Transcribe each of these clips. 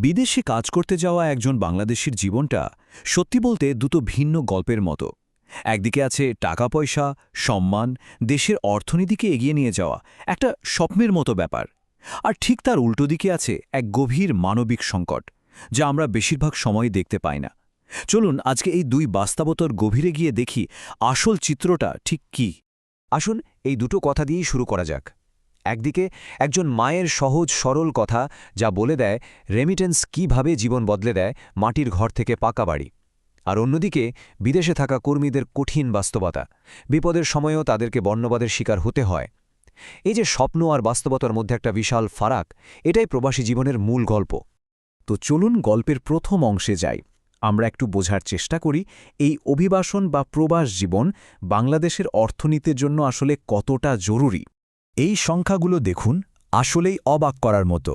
বিদেশে কাজ করতে যাওয়া একজন বাংলাদেশির জীবনটা সত্যি বলতে দুটো ভিন্ন গল্পের মতো। একদিকে আছে টাকা পয়সা, সম্মান, দেশের অর্থনীতিকে এগিয়ে নিয়ে যাওয়া একটা স্বপ্নের মতো ব্যাপার। আর ঠিক তার উল্টো দিকে আছে এক গভীর মানবিক সংকট, যা আমরা বেশিরভাগ সময় দেখতে পাই না। চলুন আজকে এই দুই বাস্তবতার গভীরে গিয়ে দেখি আসল চিত্রটা ঠিক কী। আসুন এই দুটো কথা দিয়েই শুরু করা যাক। একদিকে একজন মায়ের সহজ সরল কথা, যা বলে দেয় রেমিটেন্স কিভাবে জীবন বদলে দেয় মাটির ঘর থেকে পাকা বাড়ি। আর অন্যদিকে বিদেশে থাকা কর্মীদের কঠিন বাস্তবতা, বিপদের সময়ও তাদেরকে বর্ণবাদের শিকার হতে হয়। এই যে স্বপ্ন আর বাস্তবতার মধ্যে একটা বিশাল ফারাক, এটাই প্রবাসী জীবনের মূল গল্প। তো চলুন গল্পের প্রথম অংশে যাই। আমরা একটু বোঝার চেষ্টা করি এই অভিবাসন বা প্রবাস জীবন বাংলাদেশের অর্থনীতির জন্য আসলে কতটা জরুরি। এই সংখ্যাগুলো দেখুন, আসলেই অবাক করার মতো।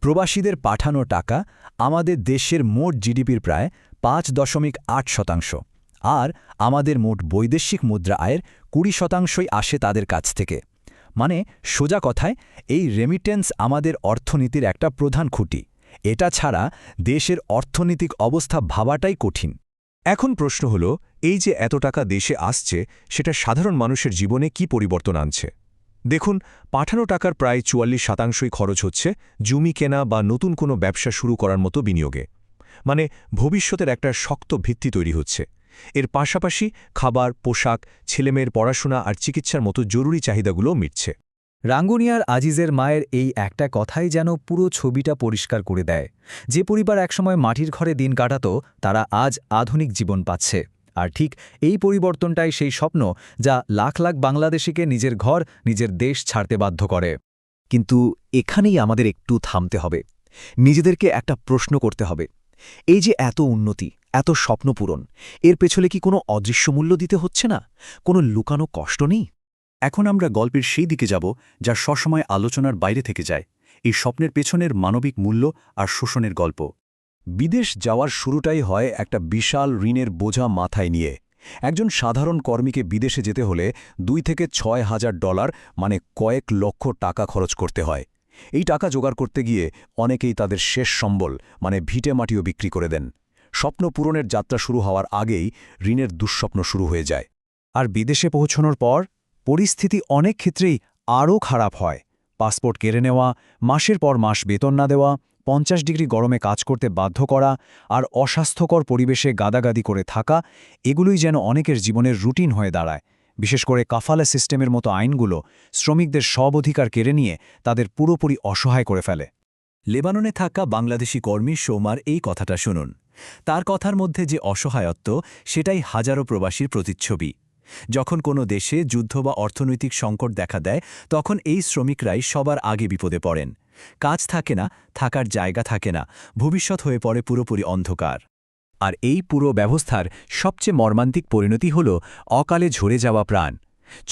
প্রবাসীদের পাঠানো টাকা আমাদের দেশের মোট জিডিপির প্রায় ৫.৮%, আর আমাদের মোট বৈদেশিক মুদ্রা আয়ের ২০% আসে তাদের কাছ থেকে। মানে সোজা কথায় এই রেমিটেন্স আমাদের অর্থনীতির একটা প্রধান খুঁটি। এটা ছাড়া দেশের অর্থনৈতিক অবস্থা ভাবাটাই কঠিন। এখন প্রশ্ন হল, এই যে এত টাকা দেশে আসছে, সেটা সাধারণ মানুষের জীবনে কি পরিবর্তন আনছে? দেখুন, পাঠানো টাকার প্রায় ৪৪% খরচ হচ্ছে জমি কেনা বা নতুন কোনো ব্যবসা শুরু করার মতো বিনিয়োগে। মানে ভবিষ্যতের একটা শক্ত ভিত্তি তৈরি হচ্ছে। এর পাশাপাশি খাবার, পোশাক, ছেলেমেয়ের পড়াশোনা আর চিকিৎসার মতো জরুরি চাহিদাগুলোও মিটছে। রাঙ্গুনিয়ার আজিজের মায়ের এই একটা কথাই যেন পুরো ছবিটা পরিষ্কার করে দেয়। যে পরিবার একসময় মাটির ঘরে দিন কাটাত, তারা আজ আধুনিক জীবন পাচ্ছে। আর ঠিক এই পরিবর্তনটাই সেই স্বপ্ন যা লাখ লাখ বাংলাদেশিকে নিজের ঘর, নিজের দেশ ছাড়তে বাধ্য করে। কিন্তু এখানেই আমাদের একটু থামতে হবে, নিজেদেরকে একটা প্রশ্ন করতে হবে। এই যে এত উন্নতি, এত স্বপ্নপূরণ, এর পেছনে কি কোনো অদৃশ্য মূল্য দিতে হচ্ছে না? কোনো লুকানো কষ্ট নেই? এখন আমরা গল্পের সেই দিকে যাব যা সবসময় আলোচনার বাইরে থেকে যায়, এই স্বপ্নের পেছনের মানবিক মূল্য আর শোষণের গল্প। বিদেশ যাওয়ার শুরুটাই হয় একটা বিশাল ঋণের বোঝা মাথায় নিয়ে। একজন সাধারণ কর্মীকে বিদেশে যেতে হলে $2,000 থেকে $6,000, মানে কয়েক লক্ষ টাকা খরচ করতে হয়। এই টাকা জোগাড় করতে গিয়ে অনেকেই তাদের শেষ সম্বল, মানে ভিটে মাটিও বিক্রি করে দেন। স্বপ্ন পূরণের যাত্রা শুরু হওয়ার আগেই ঋণের দুঃস্বপ্ন শুরু হয়ে যায়। আর বিদেশে পৌঁছানোর পর পরিস্থিতি অনেক ক্ষেত্রেই আরও খারাপ হয়। পাসপোর্ট কেড়ে নেওয়া, মাসের পর মাস বেতন না দেওয়া, 50 ডিগ্রি গরমে কাজ করতে বাধ্য করা, আর অস্বাস্থ্যকর পরিবেশে গাদাগাদি করে থাকা, এগুলোই যেন অনেকের জীবনের রুটিন হয়ে দাঁড়ায়। বিশেষ করে কাফালা সিস্টেমের মতো আইনগুলো শ্রমিকদের সব অধিকার কেড়ে নিয়ে তাদের পুরোপুরি অসহায় করে ফেলে। লেবাননে থাকা বাংলাদেশি কর্মী সৌমার এই কথাটা শুনুন। তার কথার মধ্যে যে অসহায়ত্ব, সেটাই হাজারো প্রবাসীর প্রতিচ্ছবি। যখন কোনো দেশে যুদ্ধ বা অর্থনৈতিক সংকট দেখা দেয়, তখন এই শ্রমিকরাই সবার আগে বিপদে পড়েন। কাজ থাকে না, থাকার জায়গা থাকে না, ভবিষ্যৎ হয়ে পড়ে পুরোপুরি অন্ধকার। আর এই পুরো ব্যবস্থার সবচেয়ে মর্মান্তিক পরিণতি হল অকালে ঝরে যাওয়া প্রাণ।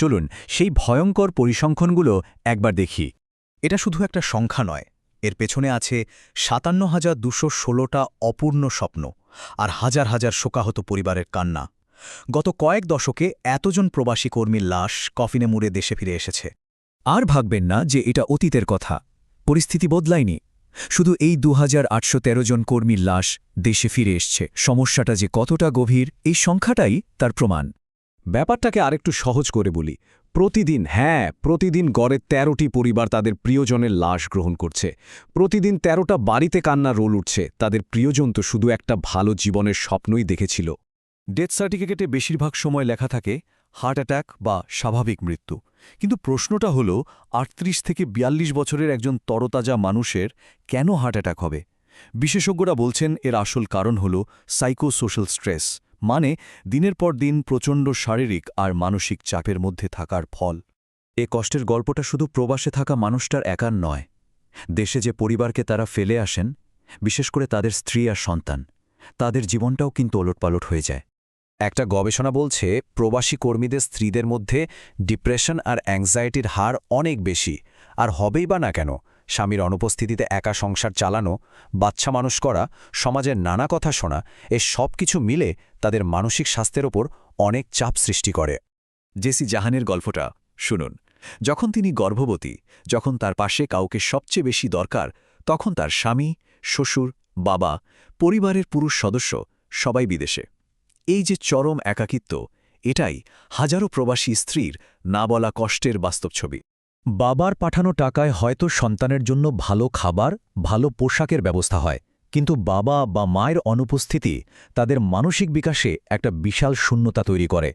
চলুন সেই ভয়ঙ্কর পরিসংখ্যানগুলো একবার দেখি। এটা শুধু একটা সংখ্যা নয়, এর পেছনে আছে ৫৭,২১৬টা অপূর্ণ স্বপ্ন আর হাজার হাজার শোকাহত পরিবারের কান্না। গত কয়েক দশকে এতজন প্রবাসী কর্মীর লাশ কফিনে মুড়ে দেশে ফিরে এসেছে। আর ভাববেন না যে এটা অতীতের কথা, পরিস্থিতি বদলায়নি। শুধু এই ২,৮১৩ জন কর্মীর লাশ দেশে ফিরে এসছে। সমস্যাটা যে কতটা গভীর, এই সংখ্যাটাই তার প্রমাণ। ব্যাপারটাকে আরেকটু সহজ করে বলি। প্রতিদিন গড়ে ১৩টি পরিবার তাদের প্রিয়জনের লাশ গ্রহণ করছে। প্রতিদিন ১৩টা বাড়িতে কান্নার রোল উঠছে। তাদের প্রিয়জন তো শুধু একটা ভালো জীবনের স্বপ্নই দেখেছিল। ডেথ সার্টিফিকেটে বেশিরভাগ সময় লেখা থাকে হার্ট অ্যাটাক বা স্বাভাবিক মৃত্যু। কিন্তু প্রশ্নটা হলো, ৩৮ থেকে ৪২ বছরের একজন তরতাজা মানুষের কেন হার্ট অ্যাটাক হবে? বিশেষজ্ঞরা বলছেন এর আসল কারণ হল সাইকোসোশ্যাল স্ট্রেস, মানে দিনের পর দিন প্রচণ্ড শারীরিক আর মানসিক চাপের মধ্যে থাকার ফল। এ কষ্টের গল্পটা শুধু প্রবাসে থাকা মানুষটার একার নয়। দেশে যে পরিবারকে তারা ফেলে আসেন, বিশেষ করে তাদের স্ত্রী আর সন্তান, তাদের জীবনটাও কিন্তু ওলটপালট হয়ে যায়। একটা গবেষণা বলছে প্রবাসী কর্মীদের স্ত্রীদের মধ্যে ডিপ্রেশন আর অ্যাংজাইটির হার অনেক বেশি। আর হবেই বা না কেন? স্বামীর অনুপস্থিতিতে একা সংসার চালানো, বাচ্চা মানুষ করা, সমাজের নানা কথা শোনা, এ সব কিছু মিলে তাদের মানসিক স্বাস্থ্যের ওপর অনেক চাপ সৃষ্টি করে। জেসি জাহানের গল্পটা শুনুন। যখন তিনি গর্ভবতী, যখন তার পাশে কাউকে সবচেয়ে বেশি দরকার, তখন তার স্বামী, শ্বশুর, বাবা, পরিবারের পুরুষ সদস্য সবাই বিদেশে। এই যে চরম একাকিত্ব, এটাই হাজারো প্রবাসী স্ত্রীর না বলা কষ্টের বাস্তব ছবি। বাবার পাঠানো টাকায় হয়তো সন্তানের জন্য ভালো খাবার, ভালো পোশাকের ব্যবস্থা হয়, কিন্তু বাবা বা মায়ের অনুপস্থিতি তাদের মানসিক বিকাশে একটা বিশাল শূন্যতা তৈরি করে।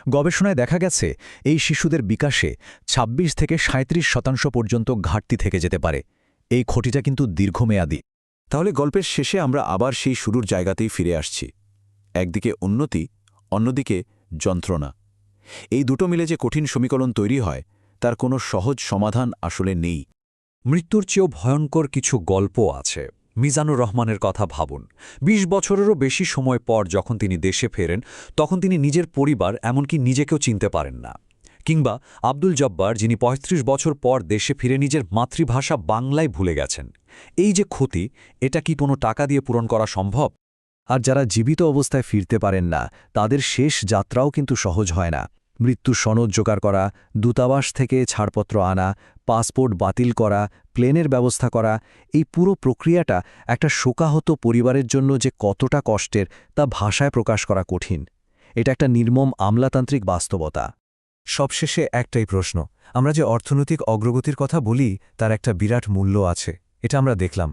গবেষণায় দেখা গেছে এই শিশুদের বিকাশে ২৬ থেকে ৩৭% পর্যন্ত ঘাটতি থেকে যেতে পারে। এই ক্ষতিটা কিন্তু দীর্ঘমেয়াদী। তাহলে গল্পের শেষে আমরা আবার সেই শুরুর জায়গাতেই ফিরে আসছি। একদিকে উন্নতি, অন্যদিকে যন্ত্রণা। এই দুটো মিলে যে কঠিন সমীকরণ তৈরি হয়, তার কোনো সহজ সমাধান আসলে নেই। মৃত্যুর চেয়েও ভয়ঙ্কর কিছু গল্প আছে। মিজানুর রহমানের কথা ভাবুন। ২০ বছরেরও বেশি সময় পর যখন তিনি দেশে ফেরেন, তখন তিনি নিজের পরিবার, এমনকি নিজেকেও চিনতে পারেন না। কিংবা আব্দুল জব্বার, যিনি ৩৫ বছর পর দেশে ফিরে নিজের মাতৃভাষা বাংলায় ভুলে গেছেন। এই যে ক্ষতি, এটা কি কোনো টাকা দিয়ে পূরণ করা সম্ভব? আর যারা জীবিত অবস্থায় ফিরতে পারেন না, তাদের শেষ যাত্রাও কিন্তু সহজ হয় না। মৃত্যু সনদ জোগাড় করা, দূতাবাস থেকে ছাড়পত্র আনা, পাসপোর্ট বাতিল করা, প্লেনের ব্যবস্থা করা, এই পুরো প্রক্রিয়াটা একটা শোকাহত পরিবারের জন্য যে কতটা কষ্টের, তা ভাষায় প্রকাশ করা কঠিন। এটা একটা নির্মম আমলাতান্ত্রিক বাস্তবতা। সবশেষে একটাই প্রশ্ন, আমরা যে অর্থনৈতিক অগ্রগতির কথা বলি, তার একটা বিরাট মূল্য আছে, এটা আমরা দেখলাম।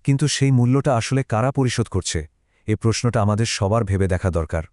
কিন্তু সেই মূল্যটা আসলে কারা পরিশোধ করছে? এ প্রশ্নটা আমাদের সবার ভেবে দেখা দরকার।